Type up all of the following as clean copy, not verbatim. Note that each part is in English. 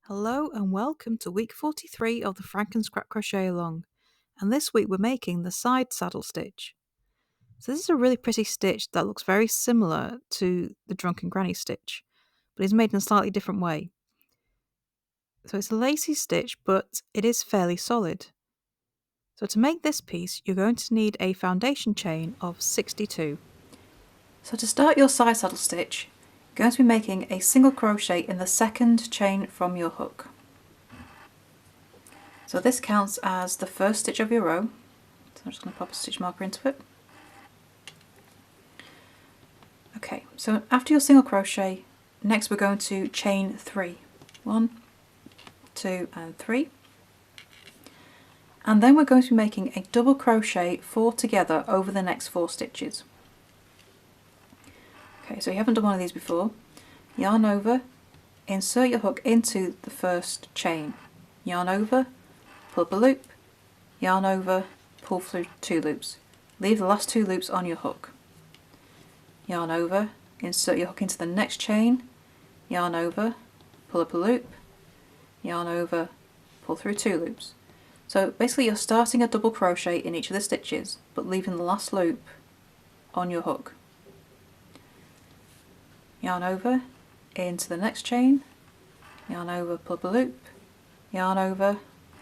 Hello and welcome to week 43 of the FrankenScrap Crochet Along, and this week we're making the side saddle stitch. So this is a really pretty stitch that looks very similar to the Drunken Granny stitch, but is made in a slightly different way. So it's a lacy stitch, but it is fairly solid. So to make this piece, you're going to need a foundation chain of 62. So to start your side saddle stitch, you're going to be making a single crochet in the second chain from your hook. So this counts as the first stitch of your row. So I'm just going to pop a stitch marker into it. Okay, so after your single crochet, next we're going to chain 3. 1, 2 and 3. And then we're going to be making a double crochet 4 together over the next 4 stitches. Okay, so you haven't done one of these before. Yarn over, insert your hook into the first chain. Yarn over, pull up a loop, yarn over, pull through 2 loops. Leave the last 2 loops on your hook. Yarn over, insert your hook into the next chain, yarn over, pull up a loop, yarn over, pull through 2 loops. So basically you're starting a double crochet in each of the stitches, but leaving the last loop on your hook. Yarn over, into the next chain, yarn over, pull up a loop, yarn over,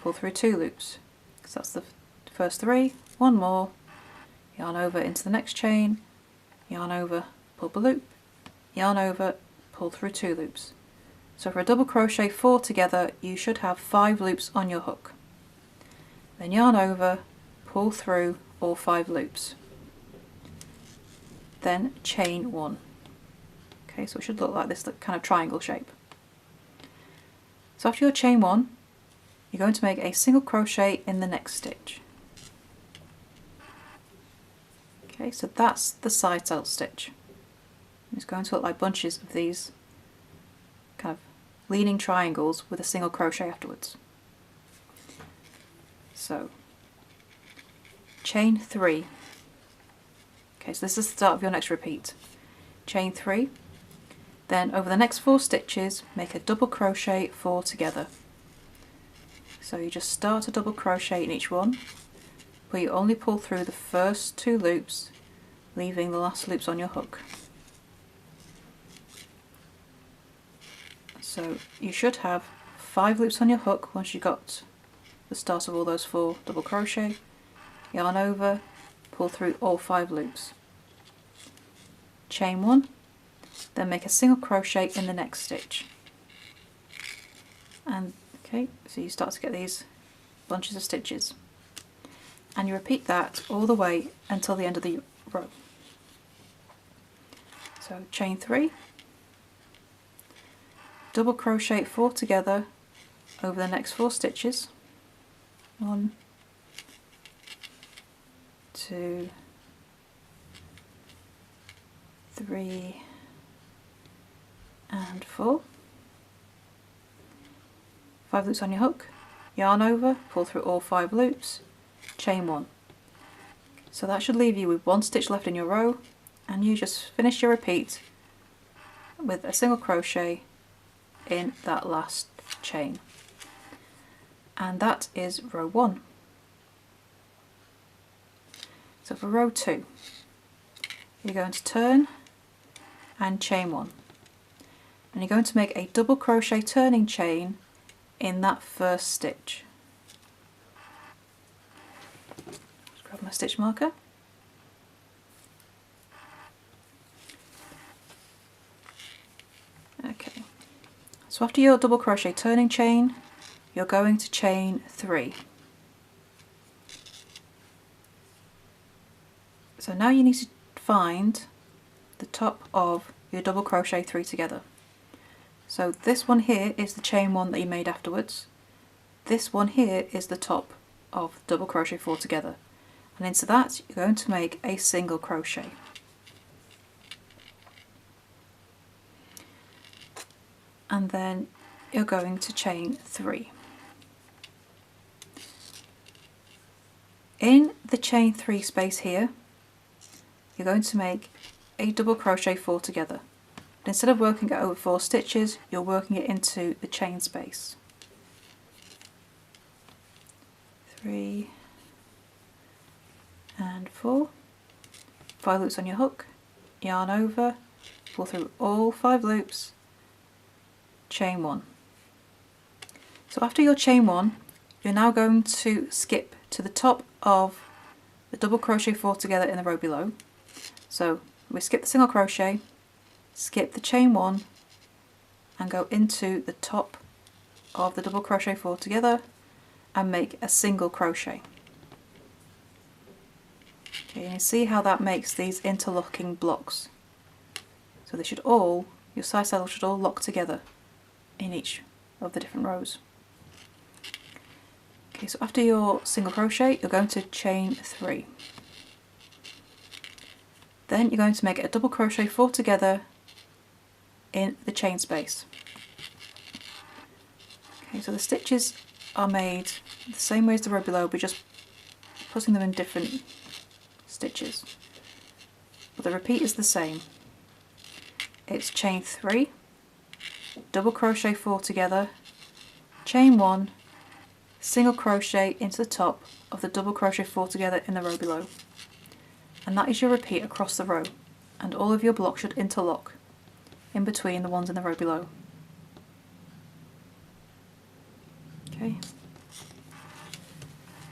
pull through 2 loops. So that's the first 3, 1 more, yarn over into the next chain, yarn over, pull up a loop, yarn over, pull through 2 loops. So for a double crochet 4 together, you should have 5 loops on your hook. Then yarn over, pull through all 5 loops. Then chain 1. Okay, so it should look like this kind of triangle shape. So after your chain 1, you're going to make a single crochet in the next stitch. Okay, so that's the side saddle stitch. It's going to look like bunches of these kind of leaning triangles with a single crochet afterwards. So, chain 3. Okay, so this is the start of your next repeat. Chain 3. Then over the next 4 stitches, make a double crochet 4 together. So you just start a double crochet in each one, but you only pull through the first 2 loops, leaving the last loops on your hook. So you should have 5 loops on your hook once you've got the start of all those 4 double crochet. Yarn over, pull through all 5 loops. Chain 1, then make a single crochet in the next stitch. And okay, so you start to get these bunches of stitches. And you repeat that all the way until the end of the row. So chain 3, double crochet 4 together over the next 4 stitches. 1, 2, 3 and 4. 5 loops on your hook, yarn over, pull through all 5 loops, chain 1. So that should leave you with 1 stitch left in your row, and you just finish your repeat with a single crochet in that last chain. And that is row 1. So for row 2, you're going to turn and chain 1. And you're going to make a double crochet turning chain in that first stitch. Just grab my stitch marker. Okay, so after your double crochet turning chain, you're going to chain 3. So now you need to find the top of your double crochet 3 together. So this one here is the chain 1 that you made afterwards. This one here is the top of double crochet 4 together. And into that you're going to make a single crochet. And then you're going to chain 3. In the chain 3 space here, you're going to make a double crochet 4 together. but instead of working it over 4 stitches, you're working it into the chain space. 3 and 4, 5 loops on your hook, yarn over, pull through all 5 loops, chain 1. So after your chain 1, you're now going to skip to the top of the double crochet 4 together in the row below. So we skip the single crochet, skip the chain 1 and go into the top of the double crochet 4 together and make a single crochet. Okay, and you see how that makes these interlocking blocks. So they should all, your side saddle should all lock together in each of the different rows. Okay, so after your single crochet, you're going to chain 3. Then you're going to make a double crochet 4 together in the chain space. Okay, so the stitches are made the same way as the row below, but just putting them in different stitches. But the repeat is the same. It's chain 3, double crochet 4 together, chain 1, single crochet into the top of the double crochet 4 together in the row below. And that is your repeat across the row, and all of your blocks should interlock in between the ones in the row below. Okay.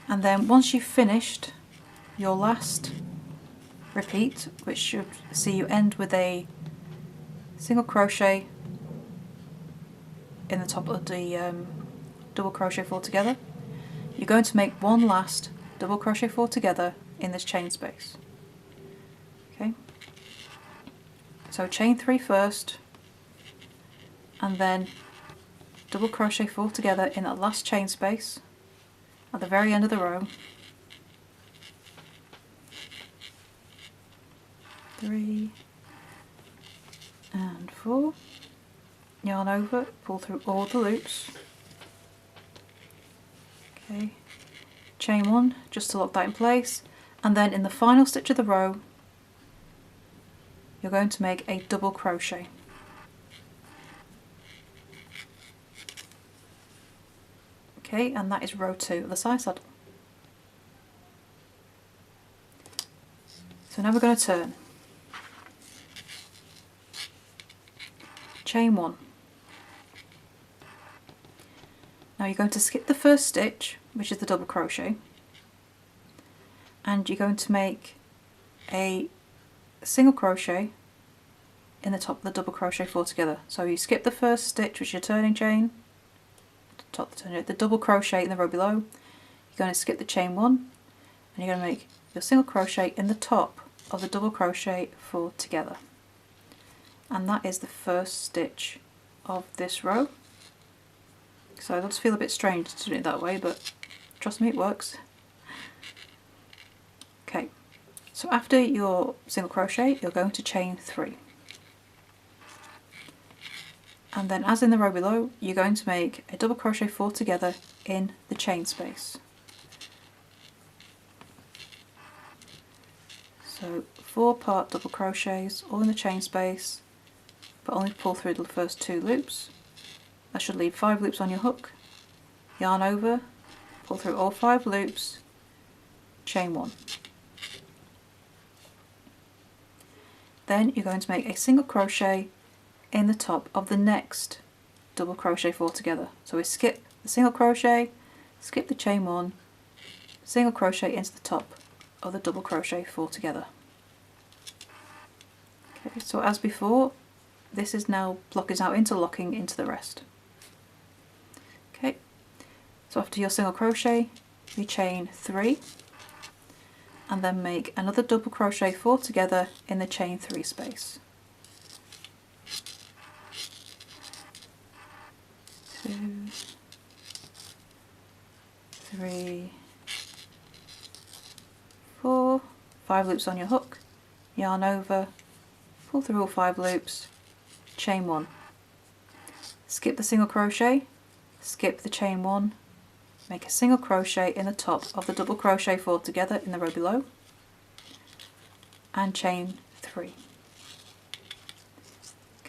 And then once you've finished your last repeat, which should see you end with a single crochet in the top of the double crochet 4 together, you're going to make one last double crochet 4 together in this chain space. Okay, so chain 3 first, and then double crochet 4 together in that last chain space at the very end of the row. 3 and 4, yarn over, pull through all the loops. Okay, chain 1 just to lock that in place, and then in the final stitch of the row you're going to make a double crochet. Okay, and that is row 2 of the side saddle. So now we're going to turn. Chain 1. Now you're going to skip the first stitch, which is the double crochet, and you're going to make a single crochet in the top of the double crochet 4 together. So you skip the first stitch, which is your turning chain, the double crochet in the row below, you're going to skip the chain 1 and you're going to make your single crochet in the top of the double crochet 4 together. And that is the first stitch of this row. So it does feel a bit strange to do it that way, but trust me, it works. Okay, so after your single crochet, you're going to chain 3. And then, as in the row below, you're going to make a double crochet 4 together in the chain space. So 4 part double crochets all in the chain space, but only pull through the first 2 loops. That should leave 5 loops on your hook. Yarn over, pull through all 5 loops, chain 1. Then you're going to make a single crochet in the top of the next double crochet 4 together. So we skip the single crochet, skip the chain 1, single crochet into the top of the double crochet 4 together. Okay, so as before, this is now interlocking into the rest. Okay, so after your single crochet, you chain 3 and then make another double crochet 4 together in the chain 3 space. 2, 3, 4, 5 loops on your hook, yarn over, pull through all 5 loops, chain 1. Skip the single crochet, skip the chain 1, make a single crochet in the top of the double crochet 4 together in the row below, and chain 3.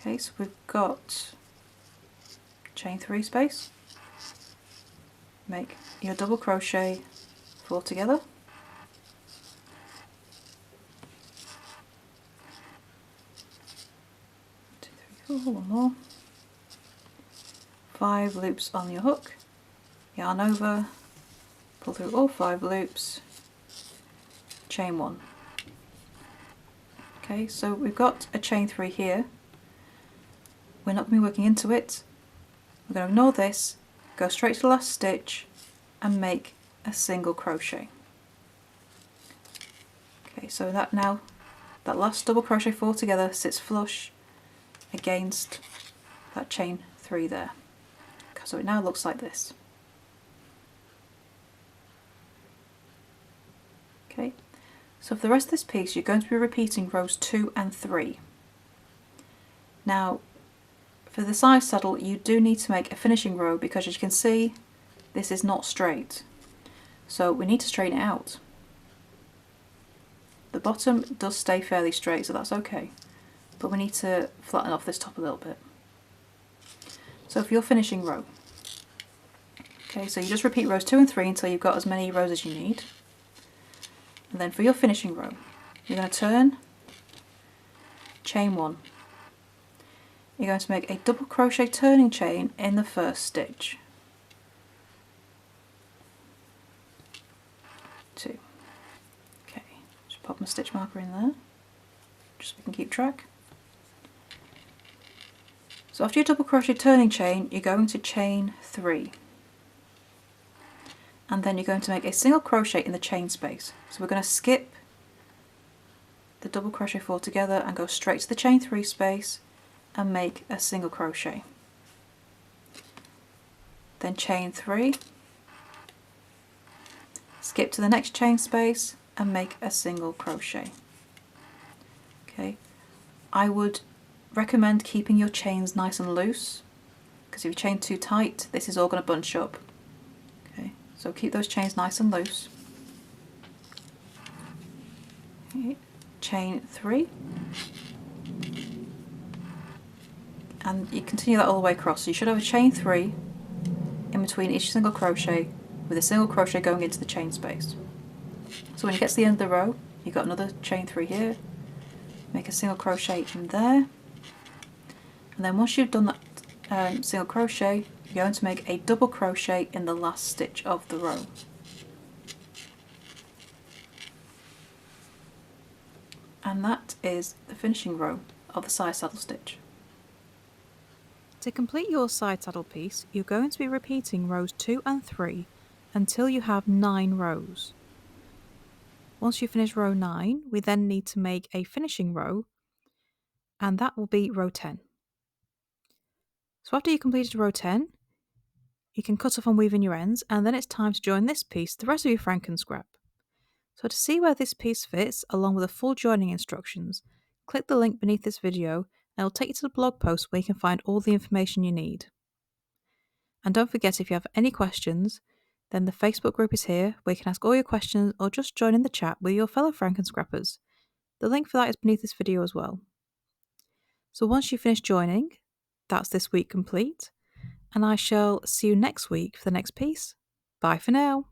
Okay, so we've got chain 3 space, make your double crochet 4 together, one more, 5 loops on your hook, yarn over, pull through all 5 loops, chain 1. Okay, so we've got a chain 3 here. We're not going to be working into it. We're going to ignore this, go straight to the last stitch and make a single crochet. Okay, so that last double crochet 4 together sits flush against that chain 3 there. So it now looks like this. Okay, so for the rest of this piece you're going to be repeating rows 2 and 3. Now for the side saddle you do need to make a finishing row because as you can see this is not straight. So we need to straighten it out. The bottom does stay fairly straight, so that's okay. But we need to flatten off this top a little bit. So for your finishing row, okay, so you just repeat rows 2 and 3 until you've got as many rows as you need. And then for your finishing row, you're going to turn, chain 1. You're going to make a double crochet turning chain in the first stitch. 2. Okay, just pop my stitch marker in there, just so we can keep track. So after your double crochet turning chain, you're going to chain 3. And then you're going to make a single crochet in the chain space. So we're going to skip the double crochet 4 together and go straight to the chain 3 space and make a single crochet. Then chain 3, skip to the next chain space and make a single crochet. Okay, I would recommend keeping your chains nice and loose because if you chain too tight this is all going to bunch up. Okay, so keep those chains nice and loose. Okay, chain 3. And you continue that all the way across. So you should have a chain 3 in between each single crochet with a single crochet going into the chain space. So when you get to the end of the row, you've got another chain 3 here, make a single crochet in there, and then once you've done that single crochet, you're going to make a double crochet in the last stitch of the row. And that is the finishing row of the side saddle stitch. To complete your side saddle piece, you're going to be repeating rows 2 and 3 until you have 9 rows. Once you finish row 9, we then need to make a finishing row, and that will be row 10. So after you completed row 10, you can cut off and weave in your ends, and then it's time to join this piece to the rest of your FrankenScrap. So to see where this piece fits, along with the full joining instructions, click the link beneath this video and it will take you to the blog post where you can find all the information you need. And don't forget, if you have any questions, then the Facebook group is here where you can ask all your questions or just join in the chat with your fellow FrankenScrappers. The link for that is beneath this video as well. So once you finish joining, that's this week complete, and I shall see you next week for the next piece. Bye for now.